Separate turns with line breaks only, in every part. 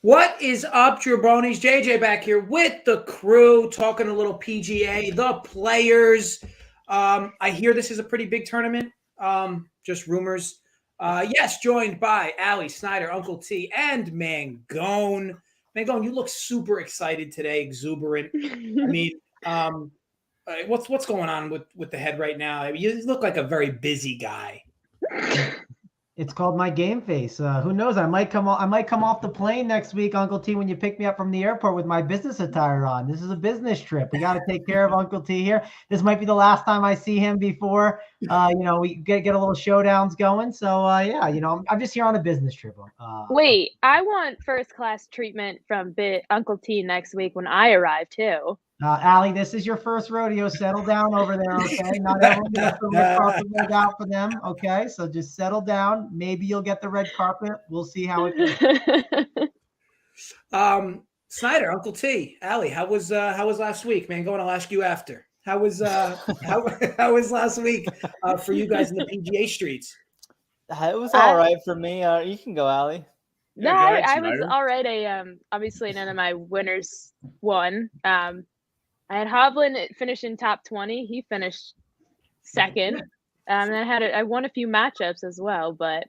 What is up, Jabronis? JJ back here with the crew, talking a little PGA, the players. I hear this is a pretty big tournament. Just rumors. Yes, joined by Allie, Snyder, Uncle T, and Mangone. Mangone, you look super excited today, exuberant. I mean, what's going on with the head right now? I mean, you look like a very busy guy.
It's called my game face. Who knows? I might come off the plane next week, Uncle T, when you pick me up from the airport with my business attire on. This is a business trip. We got to take care of Uncle T here. This might be the last time I see him before we get a little showdowns going. So I'm just here on a business trip.
Wait, I want first class treatment from Uncle T next week when I arrive too.
Allie, this is your first rodeo. Settle down over there, okay? Not everyone gets the red carpet rolled out for them, okay? So just settle down. Maybe you'll get the red carpet. We'll see how it
goes. Snyder, Uncle T, Allie, how was last week, man? I'll ask you after. How was last week for you guys in the PGA streets?
It was all right for me. You can go, Allie.
No, I was all right. Obviously none of my winners won. I had Hovland finish in top 20. He finished second. And I won a few matchups as well, but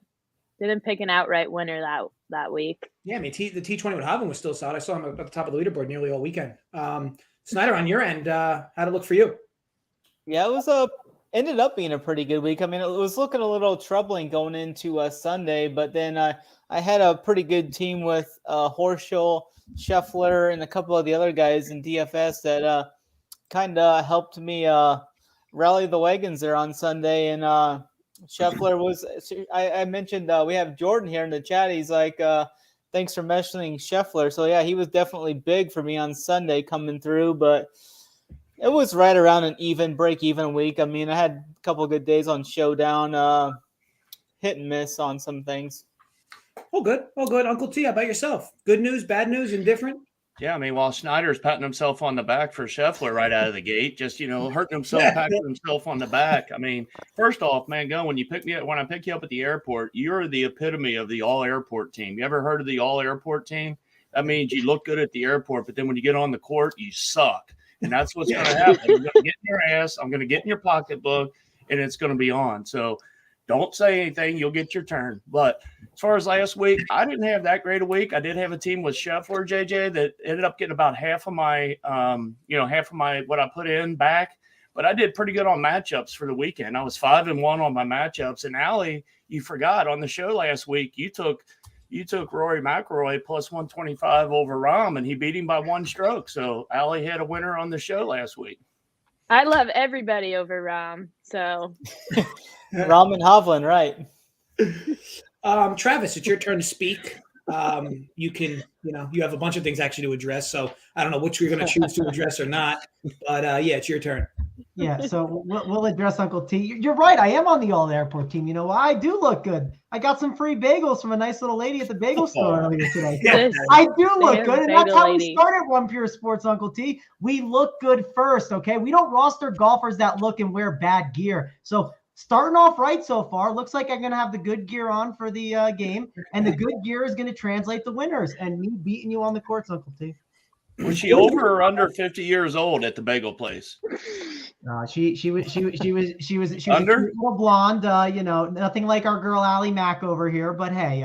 didn't pick an outright winner that week.
Yeah, I mean, the T20 with Hovland was still solid. I saw him at the top of the leaderboard nearly all weekend. Snyder, on your end, how'd it look for you?
Yeah, it was ended up being a pretty good week. I mean, it was looking a little troubling going into Sunday, but then I had a pretty good team with Horschel, Scheffler, and a couple of the other guys in DFS that kind of helped me rally the wagons there on Sunday. And Scheffler was – I mentioned we have Jordan here in the chat. He's like, thanks for mentioning Scheffler. So, yeah, he was definitely big for me on Sunday coming through, but it was right around an break-even week. I mean, I had a couple of good days on Showdown, hit and miss on some things.
Oh, good. Uncle T, how about yourself? Good news, bad news, indifferent?
Yeah, I mean, while Snyder's patting himself on the back for Scheffler right out of the gate, just, hurting himself, patting himself on the back. I mean, first off, man, when I pick you up at the airport, you're the epitome of the all-airport team. You ever heard of the all-airport team? That means you look good at the airport, but then when you get on the court, you suck. And that's what's going to happen. You're going to get in your ass. I'm going to get in your pocketbook, and it's going to be on. So don't say anything. You'll get your turn. But as far as last week, I didn't have that great a week. I did have a team with Scheffler, JJ, that ended up getting about half of my what I put in back. But I did pretty good on matchups for the weekend. I was 5-1 on my matchups. And Allie, you forgot on the show last week, you took Rory McIlroy plus 125 over Rahm, and he beat him by one stroke. So Allie had a winner on the show last week.
I love everybody over Rahm. So
Rahm and Hovland, right?
Travis, it's your turn to speak. You can, you have a bunch of things actually to address. So I don't know which you're going to choose to address or not. But yeah, it's your turn.
Yeah, so we'll address Uncle T. You're right. I am on the all-airport team. You know, I do look good. I got some free bagels from a nice little lady at the bagel store earlier today.
Yes.
I do look good, and that's how
lady.
we started One Pure Sports, Uncle T. We look good first, okay? We don't roster golfers that look and wear bad gear. So starting off right so far, looks like I'm going to have the good gear on for the game, and the good gear is going to translate the winners, and me beating you on the courts, Uncle T.
Was she over or under 50 years old at the bagel place?
She was
Under?
a little blonde, nothing like our girl Allie Mack over here, but hey,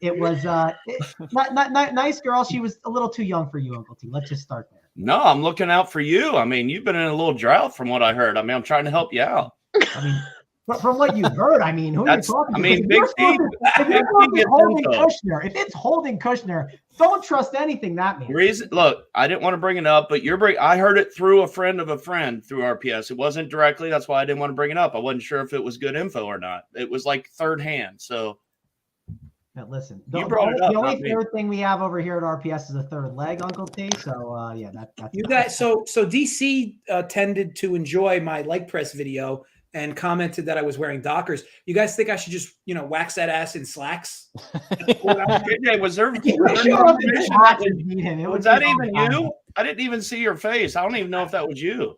it was nice girl. She was a little too young for you, Uncle T. Let's just start there.
No, I'm looking out for you. I mean, you've been in a little drought from what I heard. I mean, I'm trying to help you out.
I mean, from what you heard, I mean, who are you talking to?
I mean,
If it's Holding Kushner, don't trust anything that means.
Look, I didn't want to bring it up, but I heard it through a friend of a friend through RPS. It wasn't directly. That's why I didn't want to bring it up. I wasn't sure if it was good info or not. It was like third hand. So
now listen,
the only
third thing we have over here at RPS is a third leg, Uncle T. So that's
you guys. So DC tended to enjoy my leg press video and commented that I was wearing Dockers. You guys think I should just, wax that ass in slacks?
Was that even you? I didn't even see your face. I don't even know if that was you.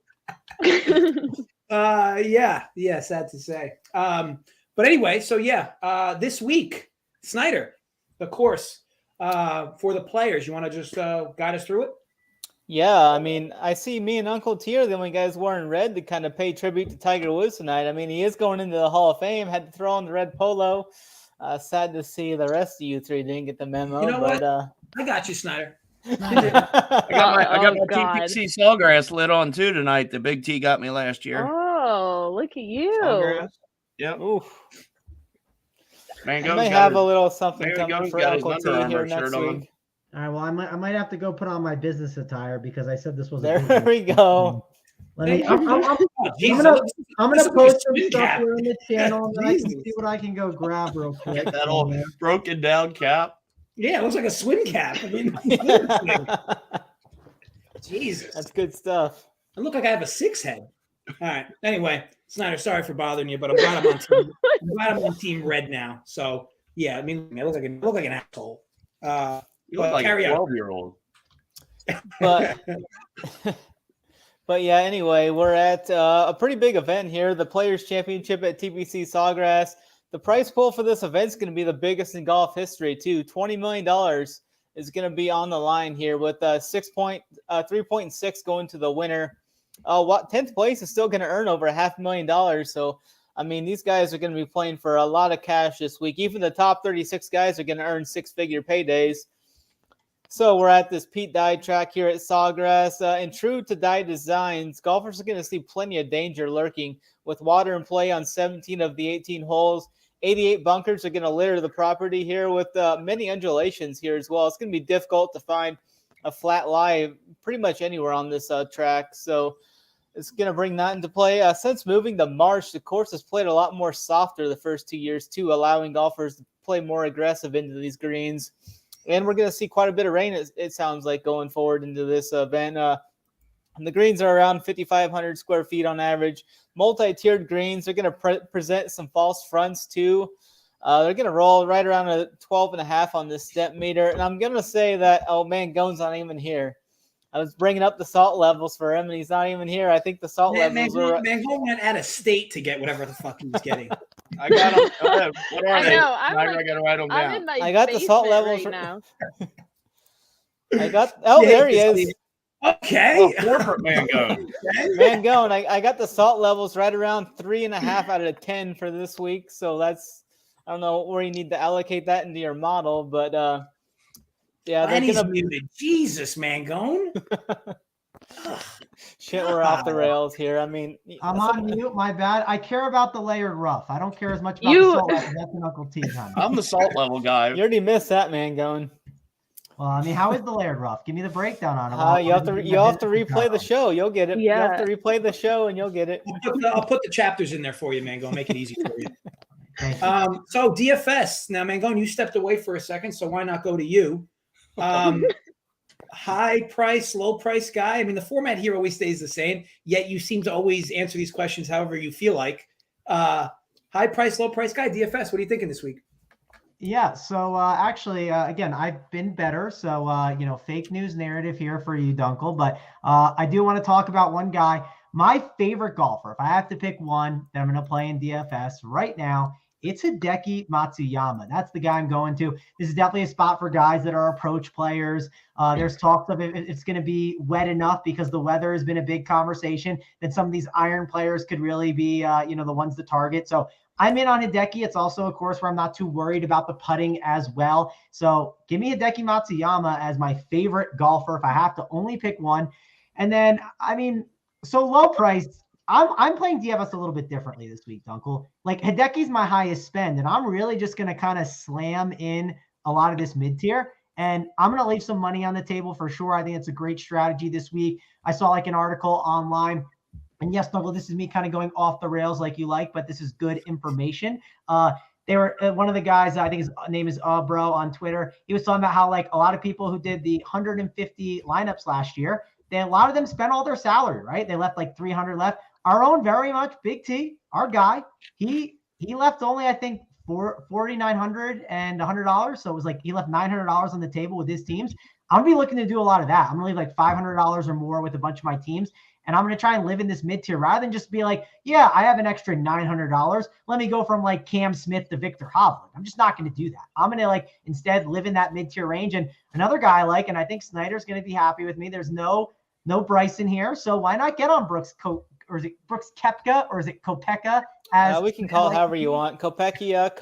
Yeah, sad to say. But anyway, so yeah, this week, Snyder, of course, for the players. You want to just guide us through it?
Yeah, I mean, I see me and Uncle T are the only guys wearing red to kind of pay tribute to Tiger Woods tonight. I mean, he is going into the Hall of Fame. Had to throw on the red polo. Sad to see the rest of you three didn't get the memo.
You know
but,
what? I got you, Snyder.
I got my
God.
TPC Sawgrass lit on too tonight. The Big T got me last year.
Oh, look at you.
Sawgrass. Yep.
Oof.
Mango's
I may
got
have
his-
a little something
Mango's
coming for
got his
Uncle T
Under
here
Armour
next
shirt on.
week.
All right, well, I might have to go put on my business attire because I said this was a
There
business
we go.
Let me.
Oh, Jesus.
I'm
This
gonna
is
post
a
some
swim
stuff
cap.
here on the channel, and then I can
Jesus.
see what I can go grab real quick.
That old broken down cap.
Yeah, it looks like a swim cap. I mean, Jesus.
That's good stuff.
I look like I have a 6 head. All right. Anyway, Snyder, sorry for bothering you, but I'm glad I'm on team red now. So yeah, I mean, I look like an asshole.
You look like a
carry on.
12-year-old.
But but yeah, anyway, we're at a pretty big event here, the Players Championship at TPC Sawgrass. The price pool for this event is going to be the biggest in golf history, too. $20 million is going to be on the line here with 3.6 going to the winner. 10th place is still going to earn over $500,000. So, I mean, these guys are going to be playing for a lot of cash this week. Even the top 36 guys are going to earn 6-figure paydays. So we're at this Pete Dye track here at Sawgrass. And true to Dye designs, golfers are going to see plenty of danger lurking with water in play on 17 of the 18 holes. 88 bunkers are going to litter the property here with many undulations here as well. It's going to be difficult to find a flat lie pretty much anywhere on this track. So it's going to bring that into play. Since moving to March, the course has played a lot more softer the first 2 years too, allowing golfers to play more aggressive into these greens. And we're going to see quite a bit of rain, it sounds like, going forward into this event. And the greens are around 5,500 square feet on average. Multi-tiered greens. They're going to present some false fronts, too. They're going to roll right around a 12.5 on this step meter. And I'm going to say that, Mangone's not even here. I was bringing up the salt levels for him, and he's not even here. I think the salt levels are...
Mangone went out of state to get whatever the fuck he was getting.
I got them. What are
I
they?
know.
I got to write them
I'm
down.
in my
I got the salt levels
right now.
there he is.
Okay.
Corporate Mango.
Mangone, I got the salt levels right around 3.5 out of 10 for this week. So that's, I don't know where you need to allocate that into your model, but yeah, they're
he's
gonna
muted. Jesus, Mangone.
shit. We're off the rails here. I mean,
I'm on mute. My bad. I care about the layered rough. I don't care as much about the salt level. That's an Uncle T time.
I'm the salt level guy.
You already missed that, Mangone.
Well, I mean, how is the layered rough? Give me the breakdown on it.
You have to replay the show. You'll get it.
Yeah.
You have to replay the show, and you'll get it.
I'll put the chapters in there for you, Mangone. Make it easy for you. So DFS. Now, Mangone, you stepped away for a second, so why not go to you? High price, low price guy. I mean, the format here always stays the same, yet you seem to always answer these questions however you feel like. High price, low price guy, DFS. What are you thinking this week?
Yeah, so actually, again, I've been better. So, fake news narrative here for you, Dunkel. But I do want to talk about one guy, my favorite golfer. If I have to pick one that I'm going to play in DFS right now, it's Hideki Matsuyama. That's the guy I'm going to. This is definitely a spot for guys that are approach players. There's talks of it's going to be wet enough because the weather has been a big conversation that some of these iron players could really be, the ones to target. So I'm in on Hideki. It's also a course where I'm not too worried about the putting as well. So give me Hideki Matsuyama as my favorite golfer if I have to only pick one. And then, so low price, I'm playing DFS a little bit differently this week, Dunkel. Like Hideki's my highest spend, and I'm really just going to kind of slam in a lot of this mid-tier. And I'm going to leave some money on the table for sure. I think it's a great strategy this week. I saw like an article online. And yes, Dunkel, this is me kind of going off the rails like you like, but this is good information. They were one of the guys, I think his name is Bro on Twitter. He was talking about how like a lot of people who did the 150 lineups last year, a lot of them spent all their salary, right? They left like 300 left. Our own very much Big T, our guy, he left only, I think, $4,900 and $100. So it was like he left $900 on the table with his teams. I'm gonna be looking to do a lot of that. I'm gonna leave like $500 or more with a bunch of my teams. And I'm going to try and live in this mid-tier rather than just be like, yeah, I have an extra $900. Let me go from like Cam Smith to Victor Hovland. I'm just not going to do that. I'm going to like instead live in that mid-tier range. And another guy I like, and I think Snyder's going to be happy with me. There's no Bryson here. So why not get on Brooks or is it Brooks Koepka or is it Koepka? As
we can call it however you want. Koepka,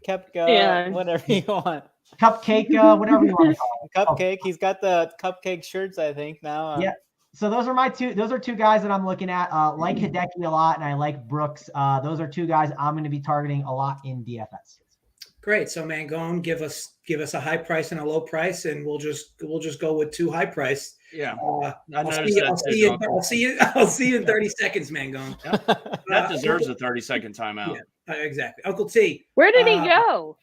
Koepka, whatever you want.
Cupcake, whatever you want to call it.
Cupcake. He's got the cupcake shirts, I think, now.
Yeah. So those are two guys that I'm looking at. Like Hideki a lot, and I like Brooks. Those are two guys I'm going to be targeting a lot in DFS.
Great. So Mangone, give us a high price and a low price, and we'll just go with two high price.
Yeah.
I'll see you in 30 seconds, Mangone.
That deserves a 30-second timeout.
Yeah, exactly. Uncle T.
Where did he go?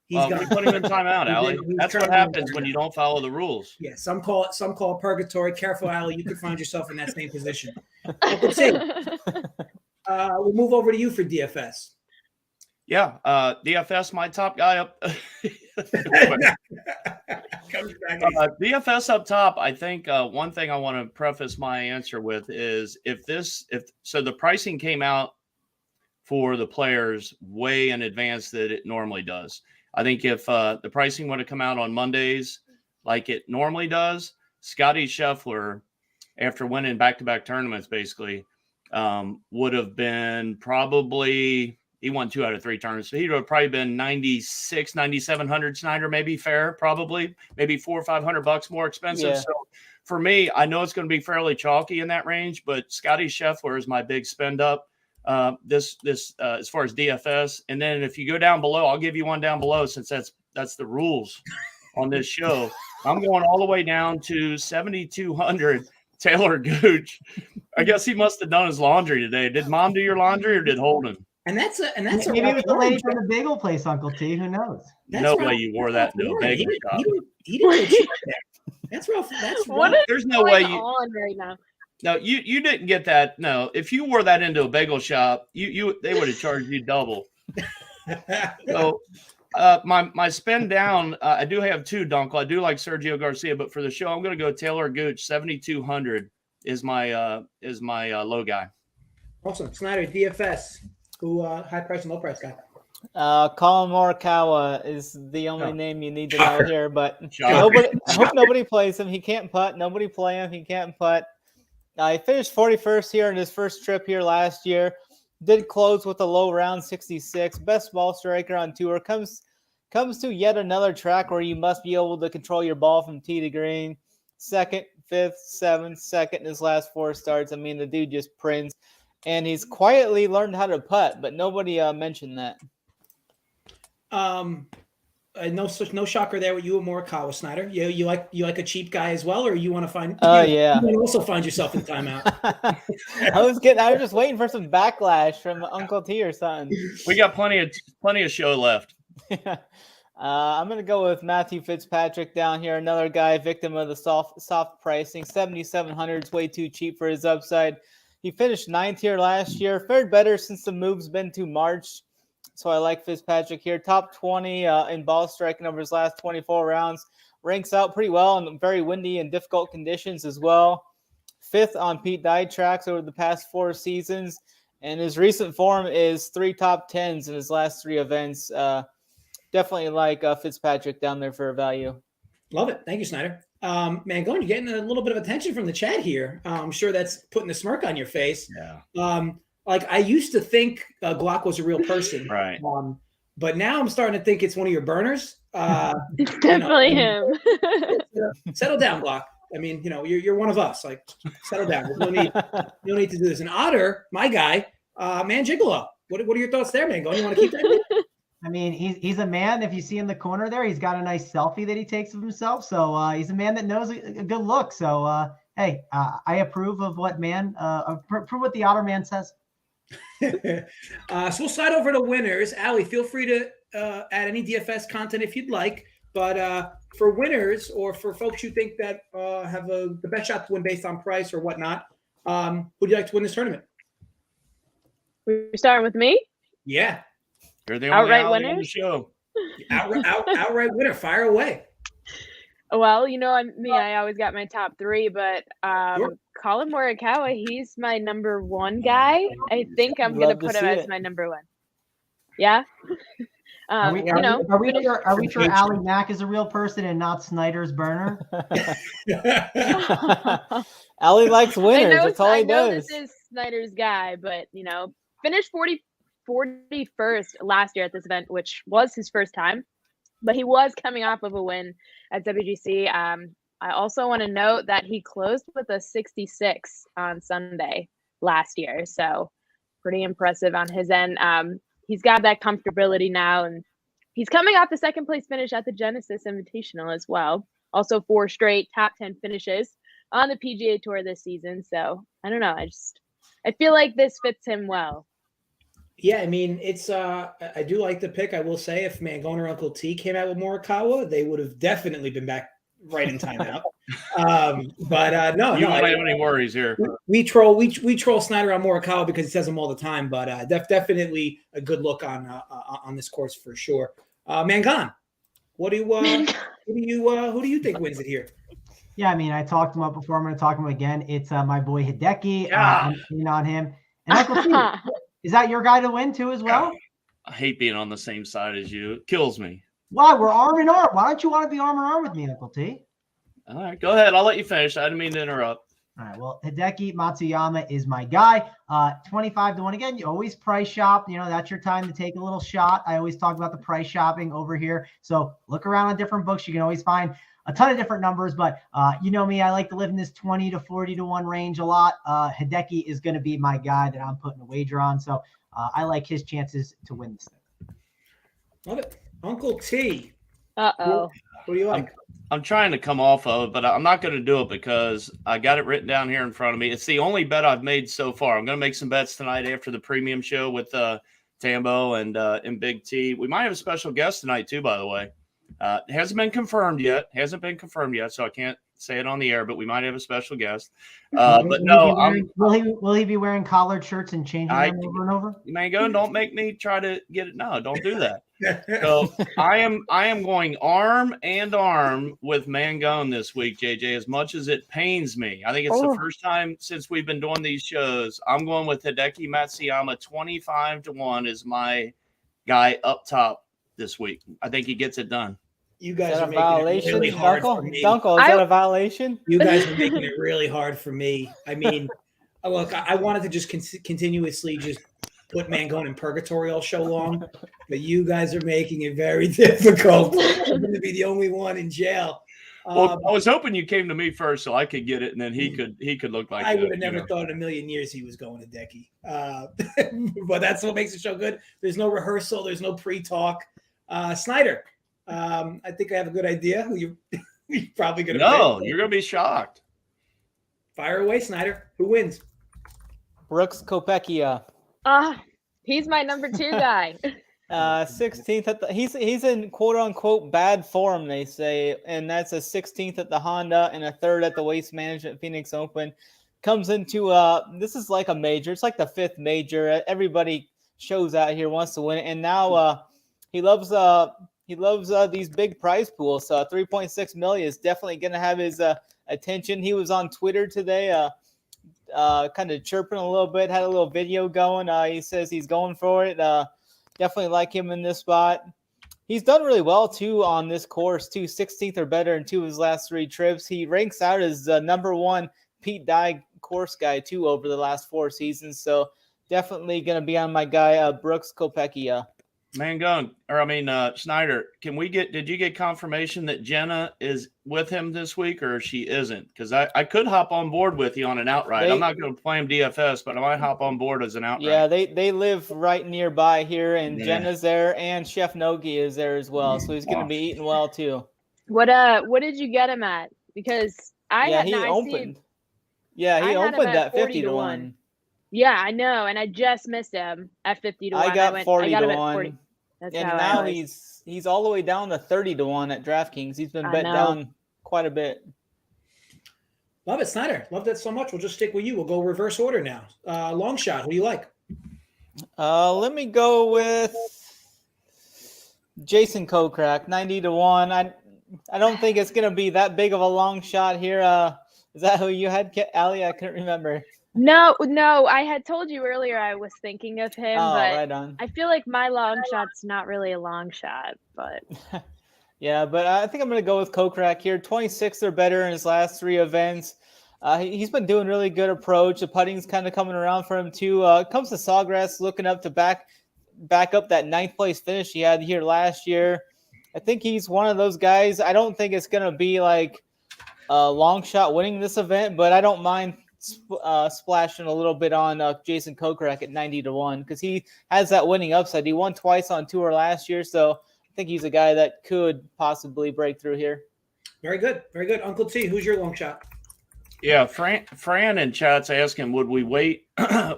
He's
we put him in timeout, Allie. That's what happens when you don't follow the rules.
Yeah, some call it purgatory. Careful, Allie. You could find yourself in that same position. Uncle T. We'll move over to you for DFS.
Yeah, DFS, my top guy up. DFS up top. I think one thing I want to preface my answer with is if the pricing came out for the players way in advance that it normally does. I think if the pricing would have come out on Mondays like it normally does, Scottie Scheffler, after winning back-to-back tournaments, basically, would have been probably – he won 2 out of 3 tournaments. So he would have probably been 96, 9,700 Snyder, maybe fair, probably. Maybe $400 or $500 more expensive.
Yeah.
So for me, I know it's going to be fairly chalky in that range, but Scottie Scheffler is my big spend up. This as far as DFS, and then if you go down below, I'll give you one down below since that's the rules on this show. I'm going all the way down to 7,200 Taylor Gooch. I guess he must have done his laundry today. Did Mom do your laundry or did Holden?
And that's
maybe it was the lady from the bagel place, Uncle T. Who knows?
No way you wore that into a bagel shop.
He didn't cheat there. That's rough. That's rough.
There's no way you.
On right now?
No, you didn't get that. No, if you wore that into a bagel shop, they would have charged you double. So, my spend down, I do have 2, Dunkel. I do like Sergio Garcia, but for the show, I'm going to go Taylor Gooch. 7,200 is my low guy.
Awesome, Snyder DFS. Who high price and low price guy?
Colin Morikawa is the only name you need to know here, but I hope nobody plays him. He can't putt. Nobody play him. He can't putt. He finished 41st here in his first trip here last year. Did close with a low round 66. Best ball striker on tour. Comes to yet another track where you must be able to control your ball from tee to green. 2nd, 5th, 7th, 2nd in his last 4 starts. I mean, the dude just prints. And he's quietly learned how to putt, but nobody mentioned that.
No shocker there with you and Morikawa, Snyder. You like a cheap guy as well, or you want to find?
Yeah.
You also find yourself in timeout.
I was just waiting for some backlash from Uncle T or something.
We got plenty of show left.
I'm gonna go with Matthew Fitzpatrick down here. Another guy victim of the soft pricing. 7,700 is way too cheap for his upside. He finished 9th here last year. Fared better since the move's been to March. So I like Fitzpatrick here. Top 20 in ball striking over his last 24 rounds. Ranks out pretty well in very windy and difficult conditions as well. 5th on Pete Dye tracks over the past 4 seasons. And his recent form is 3 top 10s in his last 3 events. Definitely like Fitzpatrick down there for a value.
Love it. Thank you, Snyder. Mangone, you're getting a little bit of attention from the chat here. I'm sure that's putting a smirk on your face.
Yeah.
Like I used to think Glock was a real person.
Right.
But now I'm starting to think it's one of your burners.
It's definitely him.
Settle down, Glock. I mean, you're one of us. Like, settle down. No need to do this. And Otter, my guy, man, Gigolo. What are your thoughts there, Mangone? You want to keep that?
I mean, he's a man. If you see in the corner there, he's got a nice selfie that he takes of himself. So he's a man that knows a good look. So hey, I approve of what approve what the Otter man says.
So we'll slide over to winners. Allie, feel free to add any DFS content if you'd like. But for winners or for folks you think that have the best shot to win based on price or whatnot, who would you like to win this tournament?
We're starting with me?
Yeah.
You're the only
outright
Allie
winners?
on the show.
Outright winner. Fire away.
Well, I always got my top 3, but Colin Morikawa, he's my number 1 guy. I think I'm going to put him as my number 1. Yeah.
Are we sure Allie Mack is a real person and not Snyder's burner?
Allie likes winners. That's all he does.
I know this is Snyder's guy, but finished 41st last year at this event, which was his first time. But he was coming off of a win at WGC. I also want to note that he closed with a 66 on Sunday last year. So pretty impressive on his end. He's got that comfortability now, and he's coming off the second place finish at the Genesis Invitational as well. Also 4 straight top 10 finishes on the PGA Tour this season. So I don't know. I feel like this fits him well.
Yeah, I mean, it's I do like the pick. I will say if Mangone or Uncle T came out with Morikawa, they would have definitely been back right in timeout. No,
you don't have any worries here.
We troll Snyder on Morikawa because he says them all the time, but definitely a good look on this course for sure. Mangone, who do you think wins it here?
Yeah, I mean, I talked him up before. I'm going to talk him again. It's my boy Hideki. I'm keen on him. And Uncle T, is that your guy to win too as well?
I hate being on the same side as you. It kills me.
Why? We're arm in arm. Why don't you want to be arm in arm with me, Uncle T?
All right, go ahead. I'll let you finish. I didn't mean to interrupt.
All right. Well, Hideki Matsuyama is my guy. 25-1 again. You always price shop. That's your time to take a little shot. I always talk about the price shopping over here. So look around on different books. You can always find a ton of different numbers, but you know me, I like to live in this 20 to 40-1 range a lot. Hideki is going to be my guy that I'm putting a wager on. So I like his chances to win this thing.
Love it. Uncle T.
Uh-oh.
What do you like?
I'm trying to come off of it, but I'm not going to do it because I got it written down here in front of me. It's the only bet I've made so far. I'm going to make some bets tonight after the premium show with Tambo and Big T. We might have a special guest tonight too, by the way. It hasn't been confirmed yet. So I can't say it on the air, but we might have a special guest. But no,
will he be wearing collared shirts and changing them over and over?
Mangone, don't make me try to get it. No, don't do that. So I am going arm in arm with Mangone this week, JJ, as much as it pains me. I think it's the first time since we've been doing these shows. I'm going with Hideki Matsuyama. 25-1 is my guy up top this week. I think he gets it done.
You guys are making it really hard for me.
Dunkel, is that a violation?
You guys are making it really hard for me. I mean, look, I wanted to just continuously just put Mangone in purgatory all show long, but you guys are making it very difficult. I'm going to be the only one in jail.
Well, I was hoping you came to me first so I could get it, and then he could look like
I would have never thought in a million years he was going to Decky. But that's what makes the show good. There's no rehearsal. There's no pre-talk. Snyder, I think I have a good idea who you're probably going to pick.
You're going to be shocked.
Fire away, Snyder. Who wins?
Brooks Koepka.
He's my number 2 guy.
16th at the he's in quote unquote bad form, they say, and that's a 16th at the Honda and a 3rd at the Waste Management Phoenix Open. Comes into this is like a major. It's like the 5th major. Everybody shows out here, wants to win it, and now he loves these big prize pools. 3.6 million is definitely going to have his attention. He was on Twitter today, kind of chirping a little bit, had a little video going. He says he's going for it. Definitely like him in this spot. He's done really well, too, on this course, too. 16th or better in 2 of his last 3 trips. He ranks out as number 1 Pete Dye course guy, too, over the last 4 seasons. So definitely going to be on my guy, Brooks Koepka.
Mangone, Snyder, did you get confirmation that Jenna is with him this week or she isn't? Because I could hop on board with you on an outright. I'm not going to play him DFS, but I might hop on board as an outright.
Yeah, they live right nearby here, and Jenna's there, and Chef Nogi is there as well. So he's going to be eating well, too.
What did you get him at? Because he opened.
Yeah, he opened at 50-1.
Yeah, I know, and I just missed him at 50-1.
I got 40-1.
That's
and now he's all the way down to 30-1 at DraftKings. He's been bet down quite a bit.
Love it, Snyder. Love that so much. We'll just stick with you. We'll go reverse order now. Long shot. Who do you like?
Let me go with Jason Kokrak, 90-1. I don't think it's going to be that big of a long shot here. Is that who you had, Allie? I couldn't remember.
No. I had told you earlier I was thinking of him, but
right on.
I feel like my long shot's not really a long shot, but
yeah, but I think I'm going to go with Kokrak here. 26 or better in his last 3 events. He's been doing really good approach. The putting's kind of coming around for him too. Comes to Sawgrass, looking up to back up that 9th place finish he had here last year. I think he's one of those guys. I don't think it's going to be like a long shot winning this event, but I don't mind splashing a little bit on Jason Kokrak at 90-1 because he has that winning upside. He won twice on tour last year, so I think he's a guy that could possibly break through here.
Very good. Very good. Uncle T, who's your long shot?
Yeah, Fran in chat's asking, would we wait?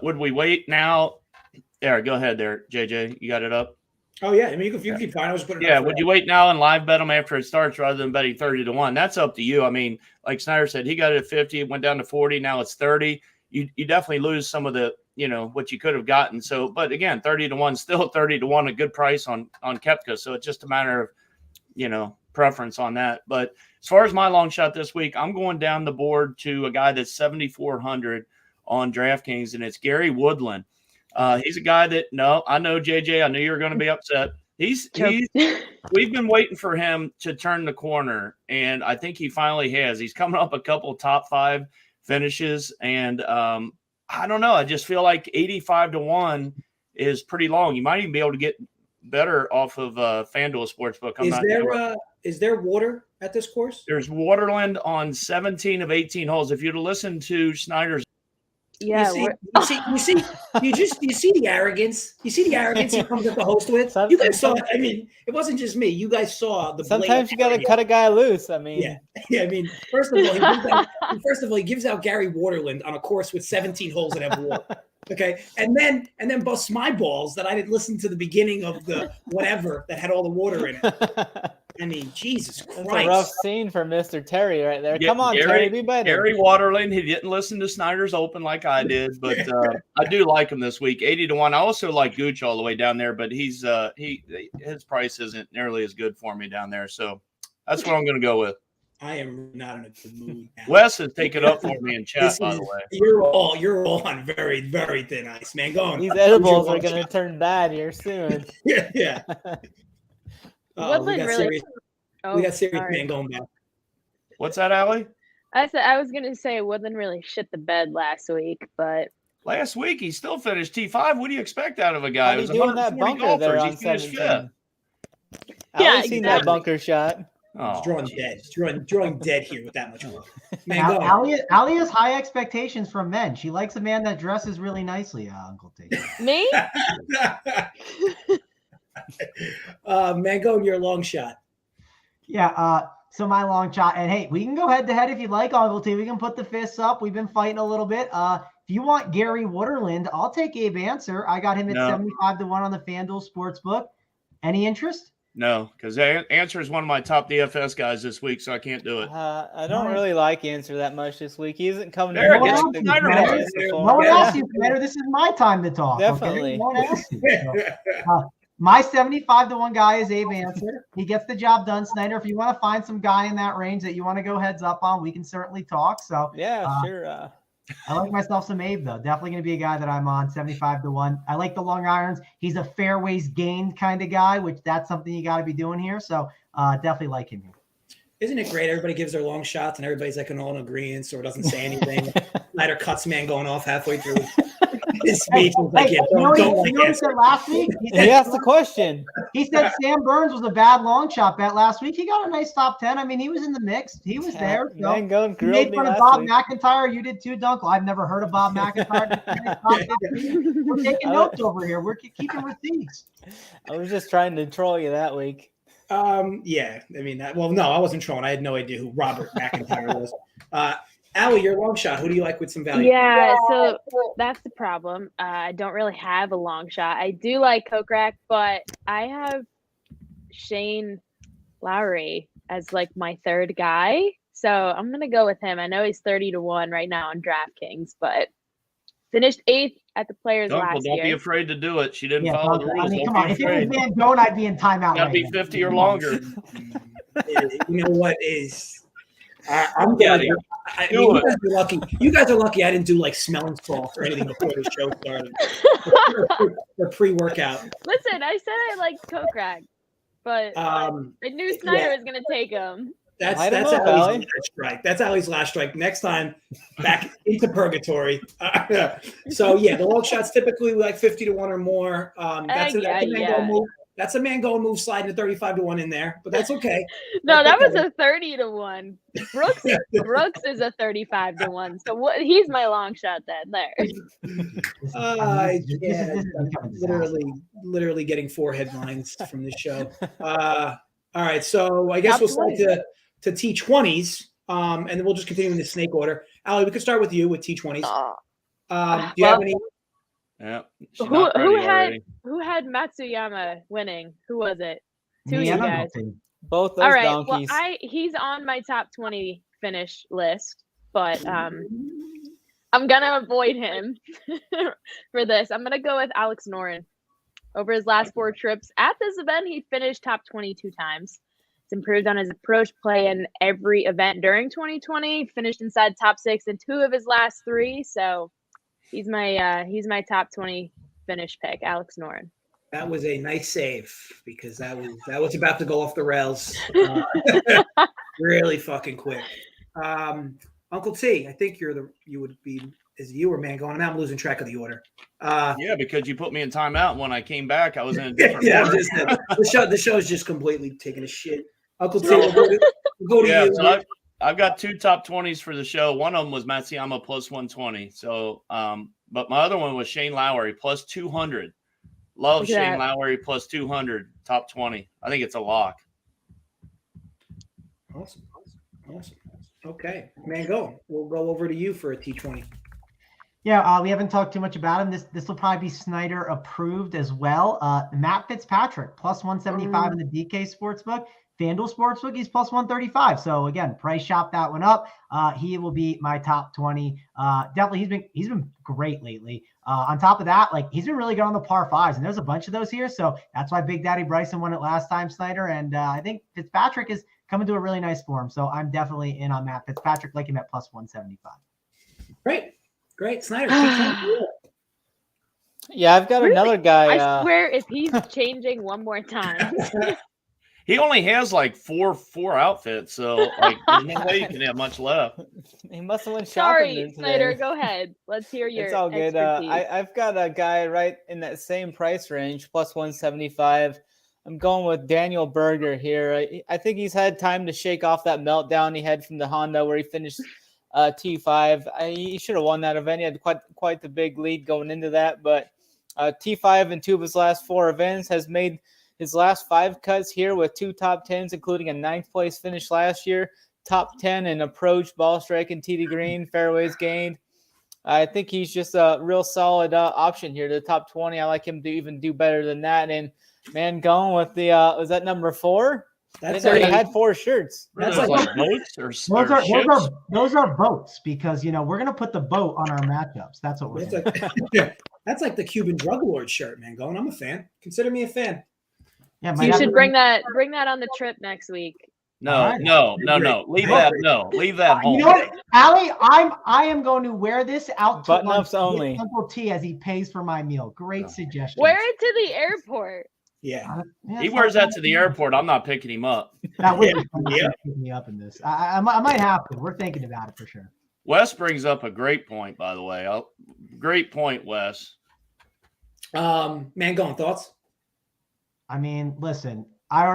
Would we wait now? There, go ahead there, JJ. You got it up?
Oh, yeah. I mean, you can keep going. I was putting it
Yeah,
up.
would you wait now and live bet them after it starts rather than betting 30-1? That's up to you. I mean, like Snyder said, he got it at 50, it went down to 40, now it's 30. You definitely lose some of the, what you could have gotten. So, but again, 30-1, still 30-1, a good price on Koepka. So it's just a matter of, preference on that. But as far as my long shot this week, I'm going down the board to a guy that's 7,400 on DraftKings, and it's Gary Woodland. He's a guy that, I know, JJ, I knew you were going to be upset. We've been waiting for him to turn the corner, and I think he finally has. He's coming up a couple of top 5 finishes, and I don't know. I just feel like 85-1 is pretty long. You might even be able to get better off of FanDuel Sportsbook.
Is there water at this course?
There's Waterland on 17 of 18 holes. If you'd listen to Snyder's,
yeah,
you see the arrogance. You see the arrogance he comes up the host with. You guys saw. I mean, it wasn't just me. You guys saw the.
Sometimes you got to cut a guy loose. I mean,
yeah. I mean, first of all, he gives out Gary Waterland on a course with 17 holes that have water. Okay, and then busts my balls that I didn't listen to the beginning of the whatever that had all the water in it. I mean, Jesus Christ.
That's a rough scene for Mr. Terry right there. Yeah, come on, Terry, be better.
Gary Waterland, he didn't listen to Snyder's Open like I did, but I do like him this week, 80-1. I also like Gooch all the way down there, but his price isn't nearly as good for me down there, so that's what I'm going to go with.
I am not in a good mood now.
Wes has taken up for me in chat, by the way.
You're all on very, very thin ice, man. Go on.
These edibles are going to turn bad here soon.
Yeah. We got serious Mangone back.
What's that, Allie?
I was gonna say Woodland really shit the bed last week, but
last week he still finished T5. What do you expect out of a guy?
He's doing that bunker there on 17.
Yeah,
seen that bunker shot.
He's drawing dead here with that much work.
Allie has high expectations from men. She likes a man that dresses really nicely, Uncle T.
Me?
Mangone, your long shot.
Yeah, so my long shot, and hey, we can go head to head if you'd like, Uncle T. We can put the fists up. We've been fighting a little bit. If you want Gary Waterland, I'll take Abe Answer. I got him at 75-1 on the FanDuel Sportsbook. Any interest?
No, because Answer is one of my top DFS guys this week, so I can't do it.
I don't really like Answer that much this week. He isn't coming.
No one else you better. This is my time to talk.
Definitely.
Okay? No one else you. My 75-1 guy is Abe Answer. He gets the job done. Snyder, if you want to find some guy in that range that you want to go heads up on, we can certainly talk. So
yeah, sure.
I like myself some Abe, though. Definitely going to be a guy that I'm on 75-1. I like the long irons. He's a fairways gained kind of guy, which that's something you got to be doing here. So definitely like him here.
Isn't it great? Everybody gives their long shots and everybody's like all in agreement or doesn't say anything. Snyder cuts Mangone off halfway through his speech.
He said last week?
He asked the question.
He said Sam Burns was a bad long shot bet last week. He got a nice top 10. I mean, he was in the mix. He was there. So
Mangone
he made fun of Bob McIntyre. You did too, Dunkel. I've never heard of Bob McIntyre. We're taking notes over here. We're keeping receipts.
I was just trying to troll you that week.
Yeah. I mean, no, I wasn't trolling. I had no idea who Robert McIntyre was. Allie, your long shot. Who do you like with some value?
Yeah, so that's the problem. I don't really have a long shot. I do like Kokrak, but I have Shane Lowry as like my third guy. So I'm going to go with him. I know he's 30-1 right now on DraftKings, but Finished 8th at the Players
Don't
last year.
be afraid to do it. She didn't
Yeah,
follow the rules.
I mean,
Don't
come
be
on. If it was
afraid.
Mangone, I'd be in timeout.
Gotta be
now.
50 or longer.
You know what is? I'm
Yeah,
glad. You guys are lucky. You guys are lucky. I didn't do like smelling salts or anything before the show started. For pre-workout.
Listen, I said I liked Coke Rag, but I knew Snyder was going to take him.
That's Allie's last strike. That's Allie's last strike. Next time, back into purgatory. So yeah, the long shots typically like 50 to 1 or more. That's a Mangone move. That's a Mangone move, sliding a 35 to 1 in there, but that's okay.
No, that was a 30 to 1. Brooks is a 35 to 1. So he's my long shot then there.
Literally getting 4 headlines from this show. All right, so I guess we'll slide to T20s, and then we'll just continue in the snake order. Allie, we could start with you with T20s. Do you have any?
Yeah.
Who had Matsuyama winning? Who was it? Two of you guys.
Both those
all right.
donkeys.
Well, he's on my top 20 finish list, but I'm gonna avoid him for this. I'm gonna go with Alex Noren. Over his last 4 trips at this event, he finished top 22 times. He's improved on his approach play in every event during 2020. Finished inside top 6 in 2 of his last 3. So he's my top 20 finish pick, Alex Noren.
That was a nice save because that was about to go off the rails really fucking quick. Uncle T, I think you would be is you or Mangone. I'm losing track of the order.
Yeah, because you put me in timeout. When I came back, I was in a different order.
The show's just completely taking a shit. Uncle T, we'll go to you.
So I've got 2 top 20s for the show. One of them was Matsuyama plus 120. So, but my other one was Shane Lowry plus 200. Love Shane Lowry plus 200, top 20. I think it's a lock.
Awesome. Okay, Mangone, we'll go over to you for a T20.
Yeah, we haven't talked too much about him. This will probably be Snyder approved as well. Matt Fitzpatrick plus 175 in the DK Sportsbook. FanDuel Sportsbook, he's plus 135. So again, price shop that one up. He will be my top 20. Definitely, he's been great lately. On top of that, like he's been really good on the par 5s, and there's a bunch of those here. So that's why Big Daddy Bryson won it last time, Snyder. And I think Fitzpatrick is coming to a really nice form. So I'm definitely in on Matt Fitzpatrick, like him at plus 175.
Great, Snyder.
Yeah, I've got another guy.
I swear, if he's changing one more time.
He only has like four outfits, so like there's no way you can have much left.
He must have went
shopping.
Sorry,
Snyder, go ahead. Let's hear your.
It's all good. I've got a guy right in that same price range, plus 175. I'm going with Daniel Berger here. I think he's had time to shake off that meltdown he had from the Honda where he finished T5. He should have won that event. He had quite the big lead going into that, but T5 in 2 of his last 4 events has made his last 5 cuts here with 2 top 10s, including a 9th place finish last year, top 10 in approach, ball strike, and tee to green, fairways gained. I think he's just a real solid option here to the top 20. I like him to even do better than that. And Mangone with the was that number 4? That's already had 4 shirts.
That's
like boats or
those are boats because we're gonna put the boat on our matchups. That's what we're doing.
That's like the Cuban drug lord shirt, Mangone. I'm a fan. Consider me a fan.
Yeah, you should bring that on the trip next week.
No. Leave that home.
You know what, Allie? I am going to wear this out to
button-ups only.
Uncle T as he pays for my meal. Great suggestion.
Wear it to the airport.
Yeah,
he wears that to the airport. I'm not picking him up.
That would be picking me up in this. I might have to. We're thinking about it for sure.
Wes brings up a great point, by the way. Great point, Wes.
Mangone, thoughts?
I mean, listen, I'm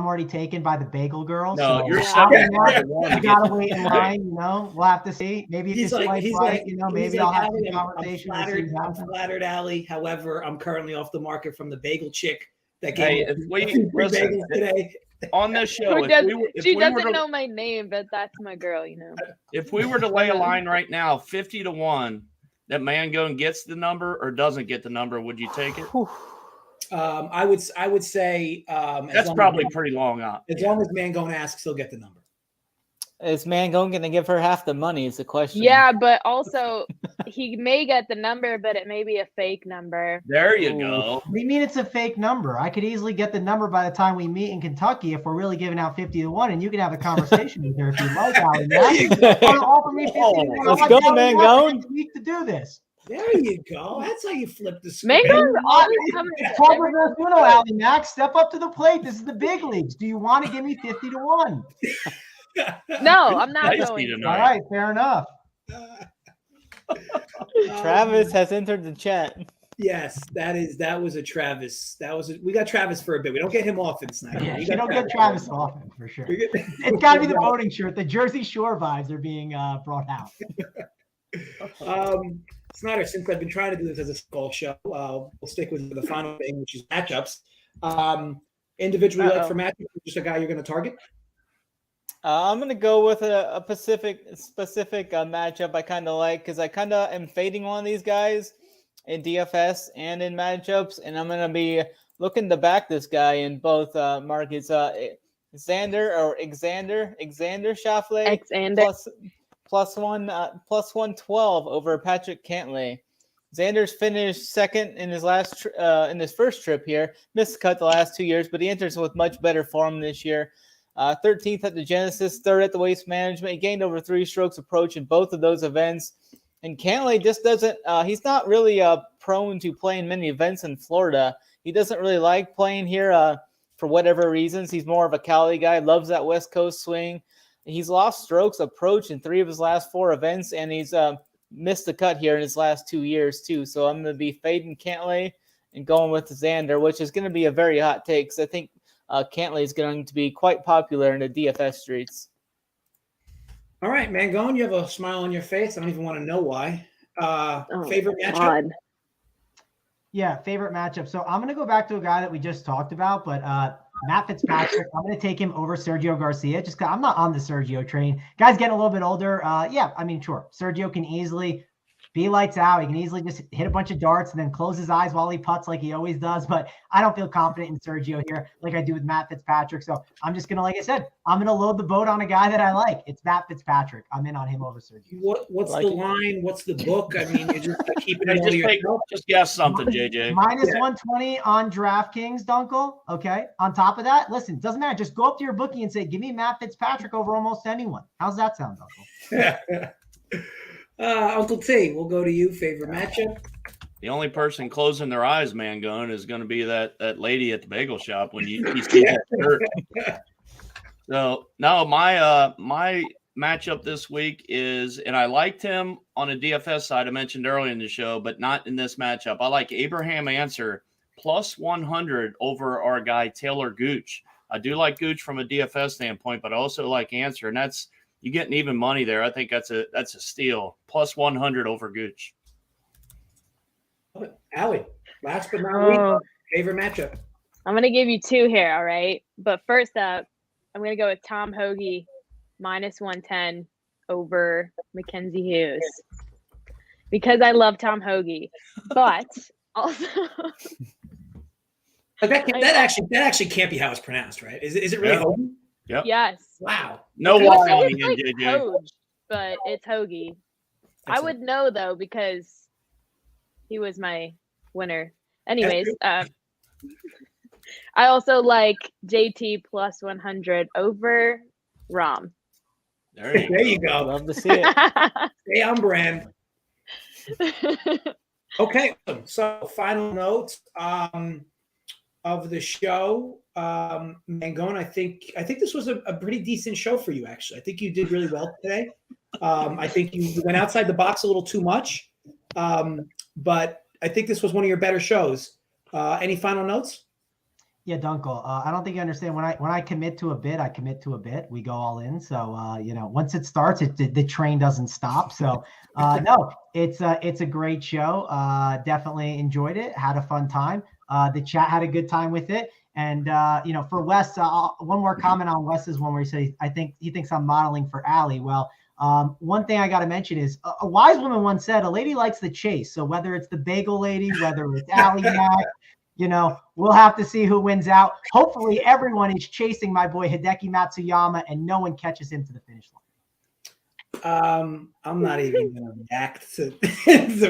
already taken by the bagel girl.
No,
so
you're
you gotta wait in line, We'll have to see. Maybe if
he's like,
maybe I'll have a conversation.
I'm flattered, Allie. However, I'm currently off the market from the bagel chick that gave
me
bagels today.
On this show,
she doesn't know my name, but that's my girl,
If we were to lay a line right now, 50 to 1, that Mangone gets the number or doesn't get the number, would you take it?
I would say
that's probably pretty long out.
As long as Mangone asks, he'll get the number.
Is Mangone going to give her half the money is the question.
Yeah, but also he may get the number, but it may be a fake number.
There you go.
What do you mean it's a fake number? I could easily get the number by the time we meet in Kentucky if we're really giving out 50-1, and you can have a conversation with her if you like, Allie. Offer me 50-1.
Let's go, Mangone.
Week to do this.
There you go. That's how you flip the script.
Mangone's always coming.
Allie Max, step up to the plate. This is the big leagues. Do you want to give me 50-1?
No, I'm not going.
All right, fair enough.
Travis has entered the chat.
Yes, that was a Travis. We got Travis for a bit. We don't get him often, Snyder.
Yeah, you don't get Travis often for sure. It's got to be the voting shirt. The Jersey Shore vibes are being brought out.
Snyder, since I've been trying to do this as a skull show, we'll stick with the final thing, which is matchups. Individually, like for matchups, just a guy you're going to target.
I'm going to go with a specific matchup I kind of like because I kind of am fading one of these guys in DFS and in matchups, and I'm going to be looking to back this guy in both markets. Xander Schauffele plus 112 over Patrick Cantlay. Xander's finished second in his first trip here. Missed the cut the last 2 years, but he enters with much better form this year. 13th at the Genesis, 3rd at the Waste Management. He gained over 3 strokes approach in both of those events. And Cantlay just doesn't he's not really prone to playing many events in Florida. He doesn't really like playing here for whatever reasons. He's more of a Cali guy, loves that West Coast swing. He's lost strokes approach in 3 of his last 4 events, and he's missed the cut here in his last 2 years too. So I'm going to be fading Cantlay and going with Xander, which is going to be a very hot take because I think Cantlay is going to be quite popular in the DFS streets.
All right, Mangone, you have a smile on your face. I don't even want to know why. Favorite matchup?
Yeah, favorite matchup. So I'm going to go back to a guy that we just talked about, but Matt Fitzpatrick, I'm going to take him over Sergio Garcia just because I'm not on the Sergio train. Guy's getting a little bit older. Yeah, I mean, sure. Sergio can easily be lights out. He can easily just hit a bunch of darts and then close his eyes while he putts like he always does. But I don't feel confident in Sergio here like I do with Matt Fitzpatrick. So I'm just going to, like I said, I'm going to load the boat on a guy that I like. It's Matt Fitzpatrick. I'm in on him over Sergio.
What's like the line? What's the book? I mean, you're just keeping it all to yourself.
Just guess something, JJ.
Minus 120 on DraftKings, Dunkel. Okay. On top of that, listen, doesn't matter. Just go up to your bookie and say, give me Matt Fitzpatrick over almost anyone. How's that sound, Dunkel?
Uncle T, we'll go to you. Favorite matchup?
The only person closing their eyes, Mangone, is going to be that lady at the bagel shop when you see that shirt. So, no, my matchup this week is, and I liked him on a DFS side I mentioned earlier in the show, but not in this matchup. I like Abraham Answer plus 100 over our guy Taylor Gooch. I do like Gooch from a DFS standpoint, but I also like Answer, and that's you getting even money there. I think that's a steal. Plus 100 over Gooch.
Allie, last but not least, favorite matchup.
I'm going to give you 2 here, all right? But first up, I'm going to go with Tom Hoagie, minus 110 over Mackenzie Hughes. Because I love Tom Hoagie. But also...
that actually can't be how it's pronounced, right? Is it really Hoagie?
Yep.
Yes.
Wow.
No why
it's like JJ. Hoge, but it's Hoagie. Excellent. I would know though because he was my winner. Anyways, I also like JT plus 100 over Rom.
There you go.
Love to see it.
Stay on brand. Okay, so final notes of the show. Mangone, I think this was a pretty decent show for you, actually. I think you did really well today. I think you went outside the box a little too much, but I think this was one of your better shows. Any final notes?
Yeah, Dunkel. I don't think you understand. When I commit to a bit, I commit to a bit. We go all in. So once it starts, the train doesn't stop. So no, it's a great show. Definitely enjoyed it. Had a fun time. The chat had a good time with it. And for Wes, one more comment on Wes's one where he said he thinks I'm modeling for Allie. Well, one thing I got to mention is a wise woman once said a lady likes the chase. So whether it's the bagel lady, whether it's Allie Mac, we'll have to see who wins out. Hopefully everyone is chasing my boy Hideki Matsuyama and no one catches him to the finish line.
I'm not even going to react to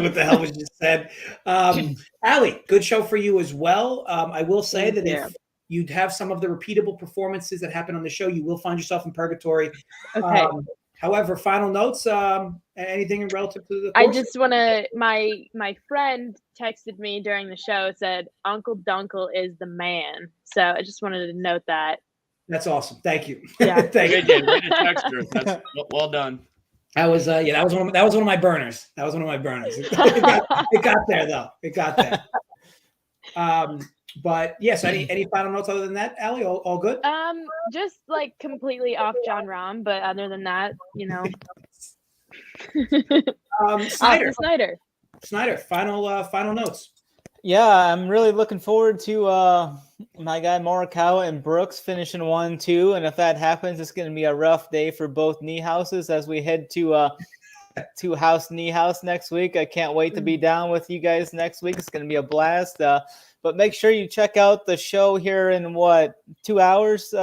what the hell was just said. Allie, good show for you as well. I will say that if you'd have some of the repeatable performances that happen on the show, you will find yourself in purgatory.
Okay.
However, final notes, anything relative to the course?
I just want to, my friend texted me during the show, said Uncle Dunkle is the man. So I just wanted to note that.
That's awesome. Thank you.
Yeah.
Thank you.
JJ, way to text her. That's well done.
That was that was one of my burners. That was one of my burners. It got there though. It got there. But yes, any final notes other than that, Allie? All good?
Just like completely off John Rahm, but other than that,
Snyder, final notes.
Yeah, I'm really looking forward to my guy Morikawa and Brooks finishing 1-2, and if that happens, it's going to be a rough day for both knee houses as we head to house knee house next week. I can't wait to be down with you guys next week. It's going to be a blast. But make sure you check out the show here in 2 hours.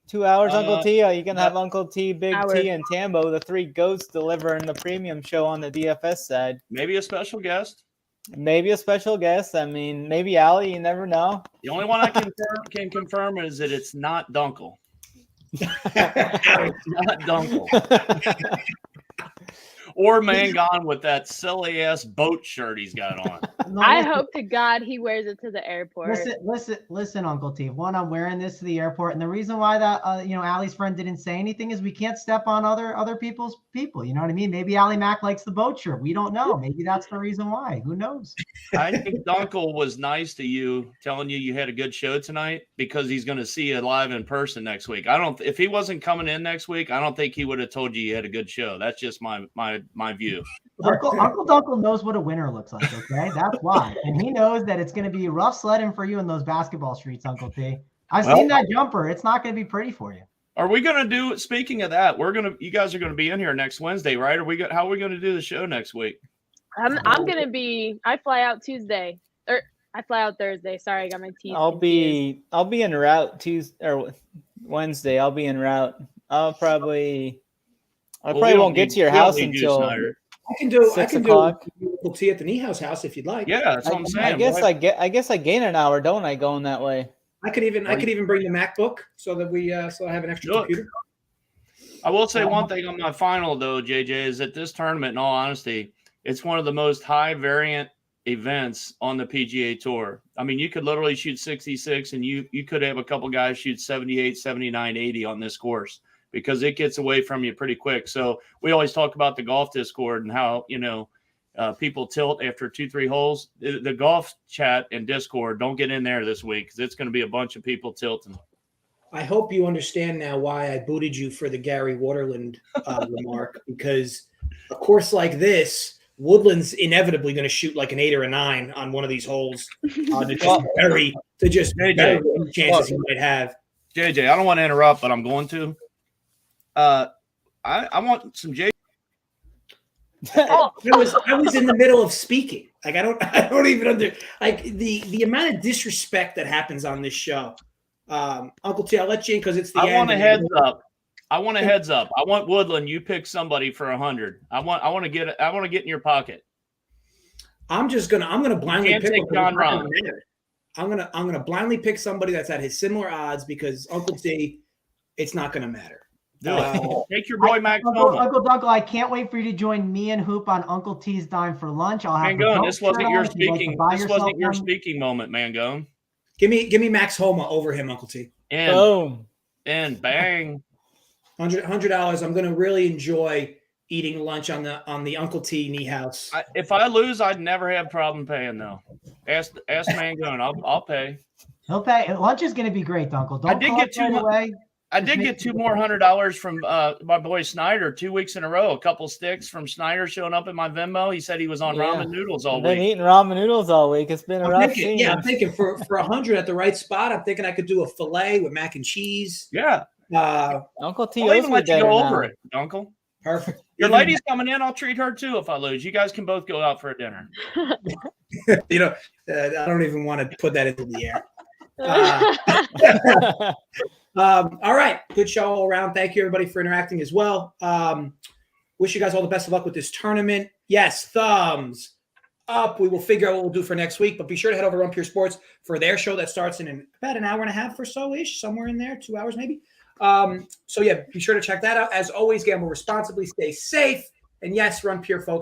2 hours, Uncle T. You're going to have Uncle T, Big T, and Tambo, the three goats, delivering the premium show on the DFS side.
Maybe a special guest.
Maybe a special guest. I mean, maybe Allie. You never know.
The only one I can confirm is that it's not Dunkle. It's not Dunkle. Or Mangone with that silly ass boat shirt he's got on.
I hope to God he wears it to the airport.
Listen, Uncle T. One, I'm wearing this to the airport, and the reason why that Allie's friend didn't say anything is we can't step on other people's people. You know what I mean? Maybe Allie Mack likes the boat shirt. We don't know. Maybe that's the reason why. Who knows?
I think Dunkle was nice to you, telling you had a good show tonight because he's going to see you live in person next week. If he wasn't coming in next week, I don't think he would have told you had a good show. That's just my view.
Uncle Dunkle knows what a winner looks like, okay? That's why. And he knows that it's going to be rough sledding for you in those basketball streets, Uncle T. I've seen that jumper. It's not going to be pretty for you.
Are we going to do, speaking of that, you guys are going to be in here next Wednesday, right? How are we going to do the show next week?
I'm going to be, I fly out Tuesday, or I fly out Thursday. Sorry, I got my teeth.
I'll be en route Tuesday or Wednesday. I'll be en route. I probably won't get to your house until
I can do
6 o'clock.
Uncle T at the Knee House if you'd like.
Yeah, that's what I'm saying.
I guess I gain an hour, don't I, going that way?
I could even bring the MacBook so that I have an extra computer.
I will say one thing on my final though, JJ, is that this tournament, in all honesty, it's one of the most high variant events on the PGA Tour. I mean, you could literally shoot 66 and you could have a couple guys shoot 78, 79, 80 on this course, because it gets away from you pretty quick. So we always talk about the golf Discord and how, people tilt after 2-3 holes. The golf chat and Discord, don't get in there this week because it's going to be a bunch of people tilting.
I hope you understand now why I booted you for the Gary Waterland remark, because a course like this, Woodland's inevitably going to shoot like an 8 or a 9 on one of these holes to just bury any chances he might have.
JJ, I don't want to interrupt, but I'm going to. I want some JJ.
I was in the middle of speaking. Like I don't even the amount of disrespect that happens on this show. Uncle T, I'll let you in because it's the end.
I want a heads up. I want Woodland. You pick somebody for 100. I want to get in your pocket.
I'm gonna blindly pick
John Rahm.
I'm gonna blindly pick somebody that's at his similar odds because Uncle T, it's not gonna matter.
Take your boy Max
Uncle Dunkle, I can't wait for you to join me and Hoop on Uncle T's dime for lunch. I'll have
Mangone, this wasn't your speaking. This wasn't your speaking moment, Mangone.
Give me Max Homa over him, Uncle T.
And boom. And bang.
$100. I'm gonna really enjoy eating lunch on the Uncle T Knee House.
If I lose, I'd never have a problem paying though. Ask Mangone. I'll pay.
He'll pay. Lunch is gonna be great, Uncle.
I did get $2 more $100 from my boy Snyder 2 weeks in a row. A couple sticks from Snyder showing up in my Venmo. He said he was on ramen noodles all week.
Been eating ramen noodles all week. It's been a rough scene.
Yeah, I'm thinking for 100 at the right spot. I'm thinking I could do a fillet with mac and cheese.
Yeah.
Uncle T.
I'll even let you go over it, Uncle.
Perfect.
Your lady's coming in. I'll treat her too if I lose. You guys can both go out for a dinner.
I don't even want to put that into the air. All right. Good show all around. Thank you, everybody, for interacting as well. Wish you guys all the best of luck with this tournament. Yes, thumbs up. We will figure out what we'll do for next week, but be sure to head over to Run Pure Sports for their show that starts in about an hour and a half or so-ish, somewhere in there, 2 hours maybe. So yeah, be sure to check that out. As always, gamble responsibly, stay safe, and yes, Run Pure, folks.